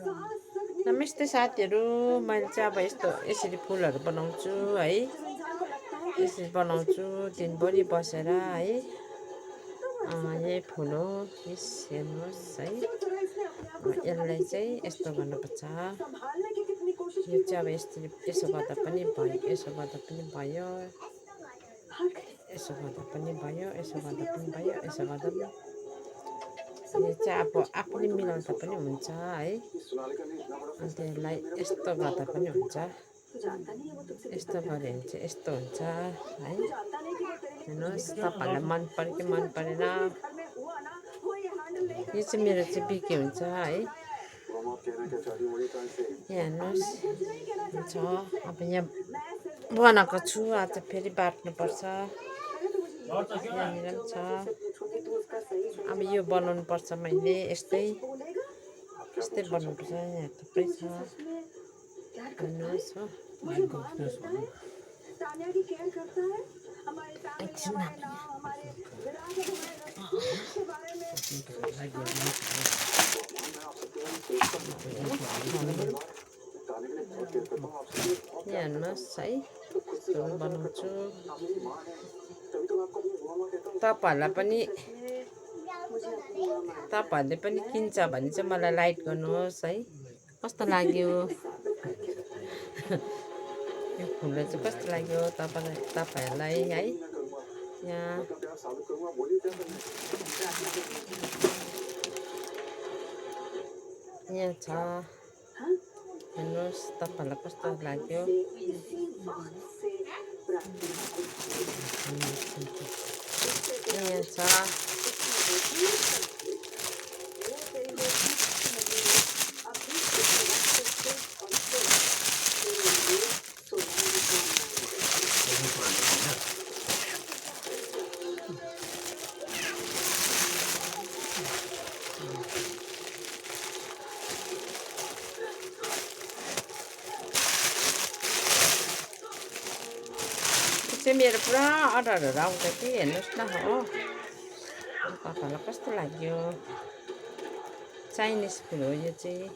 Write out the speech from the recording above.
नमस्ते साथीहरू, मैले चाहिँ अब यसरी फुलहरू बनाउँछु है। यसरी बनाउँछु दिनभरि बसेर है। यही फुल हो, हेर्नुहोस् है। यसलाई चाहिँ यस्तो गर्नुपर्छ। यो चाहिँ अब यसो गर्दा पनि भयो, यसो गर्दा पनि भयो, यसो गर्दा पनि भयो, यसो गर्दा पनि भयो, यसो गर्दा पनि। यो चाहिँ अब आफूले मिलाउँदा पनि हुन्छ है। अन्त यसलाई यस्तो गर्दा पनि हुन्छ। यस्तो गऱ्यो भने चाहिँ यस्तो हुन्छ है। हेर्नुहोस्, तपाईँहरूलाई मन पर्यो कि मन परेन। यो चाहिँ मेरो चाहिँ बिक्री हुन्छ है। हेर्नुहोस् छ। अब यहाँ बनाएको छु, आज फेरि बाट्नुपर्छ। यहाँनिर पनि छ। अब यो बनाउनु पर्छ मैले यस्तै बनाउनुपर्छ। यहाँ थुप्रै छ हेर्नुहोस् हो। एकछिन हेर्नुहोस् है, बनाउँछु। तपाईँहरूले पनि किन्छ भने चाहिँ मलाई लाइक गर्नुहोस् है। कस्तो लाग्यो यो फुल चाहिँ कस्तो लाग्यो तपाईँहरूलाई है। यहाँ छ, हेर्नुहोस् तपाईँहरूलाई कस्तो लाग्यो। यहाँ छ। चाहिँ मेरो पुरा अर्डरहरू आउँछ कि हेर्नुहोस् न हो। तपाईँहरूलाई कस्तो लाग्यो। चाइनिज फुल हो यो चाहिँ।